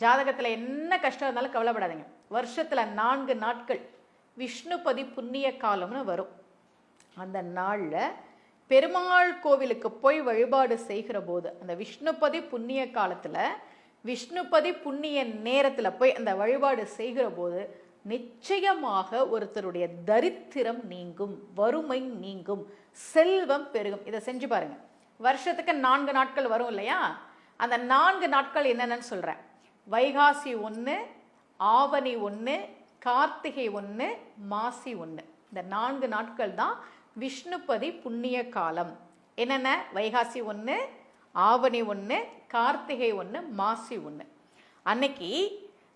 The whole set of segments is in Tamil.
ஜாதகத்துல என்ன கஷ்டம் இருந்தாலும் கவலைப்படாதீங்க. வருஷத்துல 4 நாட்கள் விஷ்ணுபதி புண்ணிய காலம்னு வரும். அந்த நாள்ல பெருமாள் கோவிலுக்கு போய் வழிபாடு செய்கிற போது, அந்த விஷ்ணுபதி புண்ணிய காலத்துல விஷ்ணுபதி புண்ணிய நேரத்துல போய் அந்த வழிபாடு செய்கிற போது நிச்சயமாக ஒருத்தருடைய தரித்திரம் நீங்கும், வறுமை நீங்கும், செல்வம் பெருகும். இதை செஞ்சு பாருங்க. வருஷத்துக்கு 4 நாட்கள் வரும் இல்லையா? அந்த 4 நாட்கள் என்னென்னு சொல்றேன். வைகாசி 1, ஆவணி 1, கார்த்திகை 1, மாசி 1. இந்த 4 நாட்கள் தான் விஷ்ணுபதி புண்ணிய காலம். என்னென்ன? வைகாசி 1, ஆவணி 1, கார்த்திகை 1, மாசி 1. அன்னைக்கு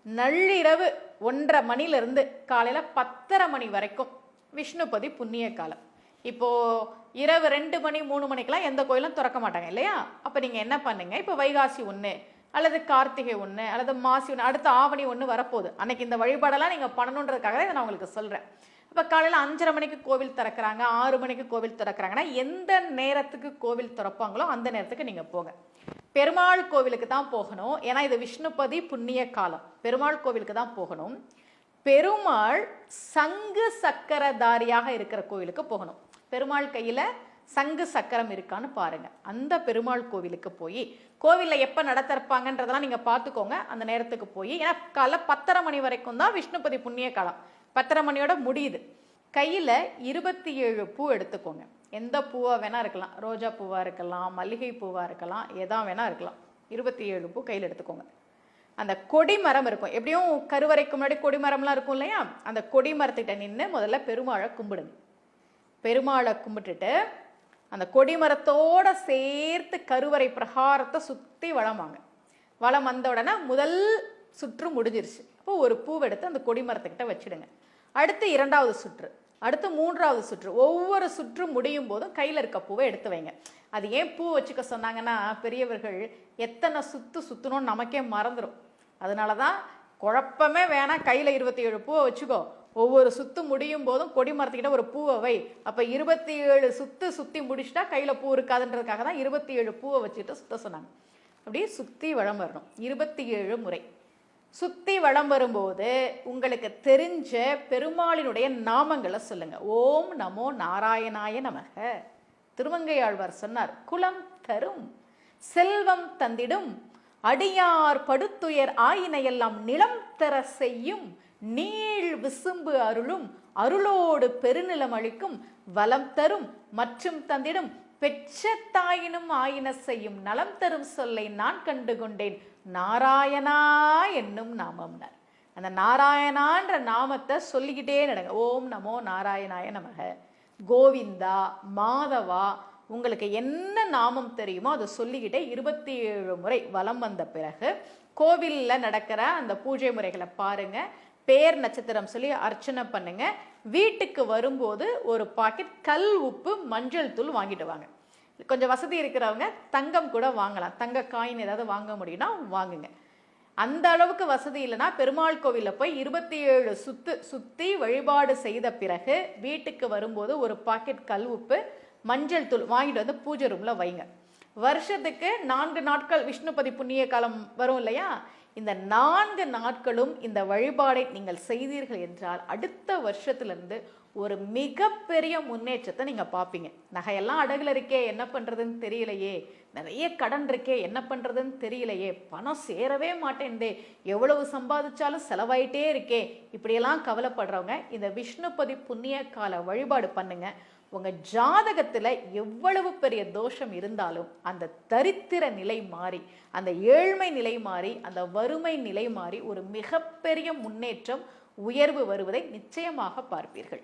நள்ளிரவு 1:30 மணிலிருந்து காலையில 10:30 மணி வரைக்கும் விஷ்ணுபதி புண்ணிய காலம். இப்போ இரவு 2 மணி 3 மணிக்கெல்லாம் எந்த கோயிலும் திறக்க மாட்டாங்க இல்லையா? அப்ப நீங்க என்ன பண்ணுங்க, இப்போ வைகாசி 1 அல்லது கார்த்திகை 1 அல்லது மாசி 1, அடுத்த ஆவணி 1 வரப்போகுது. அன்னைக்கு இந்த வழிபாடெல்லாம் நீங்க பண்ணணுன்றதுக்காக இதை நான் உங்களுக்கு சொல்றேன். இப்போ காலையில் 5:30 மணிக்கு கோவில் திறக்கிறாங்க, 6 மணிக்கு கோவில் திறக்கிறாங்கன்னா எந்த நேரத்துக்கு கோவில் திறப்பாங்களோ அந்த நேரத்துக்கு நீங்கள் போங்க. பெருமாள் கோவிலுக்கு தான் போகணும். ஏன்னா இது விஷ்ணுபதி புண்ணிய காலம். பெருமாள் கோவிலுக்கு தான் போகணும். பெருமாள் சங்கு சக்கரதாரியாக இருக்கிற கோவிலுக்கு போகணும். பெருமாள் கையில் சங்கு சக்கரம் இருக்கான்னு பாருங்க. அந்த பெருமாள் கோவிலுக்கு போய் கோவிலில் எப்போ நட திறப்பாங்கன்றதெல்லாம் நீங்கள் பார்த்துக்கோங்க. அந்த நேரத்துக்கு போய், ஏன்னா காலைல 10:30 மணி வரைக்கும் தான் விஷ்ணுபதி புண்ணிய காலம். 10:30 மணியோட முடியுது. கையில் 27 பூ எடுத்துக்கோங்க. எந்த பூவாக வேணா இருக்கலாம், ரோஜா பூவாக இருக்கலாம், மல்லிகை பூவாக இருக்கலாம், எதா வேணா இருக்கலாம். 27 பூ கையில் எடுத்துக்கோங்க. அந்த கொடிமரம் இருக்கும், எப்படியும் கருவறைக்கு முன்னாடி கொடிமரம்லாம் இருக்கும் இல்லையா? அந்த கொடிமரத்திட்ட நின்று முதல்ல பெருமாளை கும்பிடுங்க. பெருமாளை கும்பிட்டுட்டு அந்த கொடிமரத்தோட சேர்த்து கருவறை பிரகாரத்தை சுற்றி வளம் வாங்க. வளம் வந்த உடனே முதல் சுற்று முடிஞ்சிருச்சு. அப்போ ஒரு பூவை எடுத்து அந்த கொடிமரத்துக்கிட்ட வச்சிடுங்க. அடுத்து 2வது சுற்று, அடுத்து 3வது சுற்று. ஒவ்வொரு சுற்று முடியும் போதும் கையில் இருக்க பூவை எடுத்து வைங்க. அது ஏன் பூ வச்சுக்க சொன்னாங்கன்னா, பெரியவர்கள் எத்தனை சுற்றணும்னு நமக்கே மறந்துடும். அதனால தான் குழப்பமே வேணாம், கையில் 27 பூவை வச்சுக்கோ. ஒவ்வொரு சுத்து முடியும் போதும் கொடிமரத்துக்கிட்ட ஒரு பூவை வை. அப்போ 27 சுற்றி முடிச்சுட்டா கையில் பூ இருக்காதுன்றதுக்காக தான் 27 பூவை வச்சுட்டு சுத்த சொன்னாங்க. அப்படியே சுற்றி வளம் வரணும் 27 முறை. சுத்தி வளம் வரும்போது உங்களுக்கு தெரிஞ்ச பெருமாளினுடைய நாமங்களை சொல்லுங்க. ஓம் நமோ நாராயணாய நமக. திருமங்கையாழ்வார் சொன்னார், குலம் தரும் செல்வம் தந்திடும் அடியார் படுத்துயர் ஆயினையெல்லாம் நிலம் தர செய்யும் நீள் விசும்பு அருளும் அருளோடு பெருநிலம் அளிக்கும் வலம் தரும் மற்றும் தந்திடும் பெற்ற தாயினும் ஆயின செய்யும் நலம் தரும் சொல்லை நான் கண்டு கொண்டேன் நாராயணா என்னும் நாமம்னார். அந்த நாராயணான்ற நாமத்தை சொல்லிக்கிட்டே நடங்க. ஓம் நமோ நாராயணாய நமக. கோவிந்தா, மாதவா, உங்களுக்கு என்ன நாமம் தெரியுமோ அதை சொல்லிக்கிட்டே 27 முறை வலம் வந்த பிறகு கோவிலில் நடக்கிற அந்த பூஜை முறைகளை பாருங்க. பேர் நட்சத்திரம் சொல்லி அர்ச்சனை பண்ணுங்க. வீட்டுக்கு வரும்போது ஒரு பாக்கெட் கல் உப்பு மஞ்சள் தூள் வாங்கிட்டு வாங்க. கொஞ்சம் வசதி இருக்கிறவங்க தங்கம் கூட வாங்கலாம். தங்க காயின் ஏதாவது வாங்க முடியும்னா வாங்குங்க. அந்த அளவுக்கு வசதி இல்லைன்னா பெருமாள் கோவிலில் போய் 27 சுற்றி வழிபாடு செய்த பிறகு வீட்டுக்கு வரும்போது ஒரு பாக்கெட் கல் உப்பு மஞ்சள் தூள் வாங்கிட்டு வந்து பூஜை ரூம்ல வைங்க. வருஷத்துக்கு 4 நாட்கள் விஷ்ணுபதி புண்ணிய காலம் வரும் இல்லையா? இந்த 4 நாட்களும் இந்த வழிபாடை நீங்கள் செய்தீர்கள் என்றால் அடுத்த வருஷத்திலிருந்து ஒரு மிகப்பெரிய முன்னேற்றத்தை நீங்க பார்ப்பீங்க. நகையெல்லாம் அடகுல இருக்கே, என்ன பண்றதுன்னு தெரியலையே, நிறைய கடன் இருக்கே, என்ன பண்றதுன்னு தெரியலையே, பணம் சேரவே மாட்டேன்தே, எவ்வளவு சம்பாதிச்சாலும் செலவாயிட்டே இருக்கே, இப்படியெல்லாம் கவலைப்படுறவங்க இந்த விஷ்ணுபதி புண்ணிய கால வழிபாடு பண்ணுங்க. உங்க ஜாதகத்துல எவ்வளவு பெரிய தோஷம் இருந்தாலும் அந்த தரித்திர நிலை மாறி, அந்த ஏழ்மை நிலை மாறி, அந்த வறுமை நிலை மாறி ஒரு மிகப்பெரிய முன்னேற்றம், உயர்வு வருவதை நிச்சயமாக பார்ப்பீர்கள்.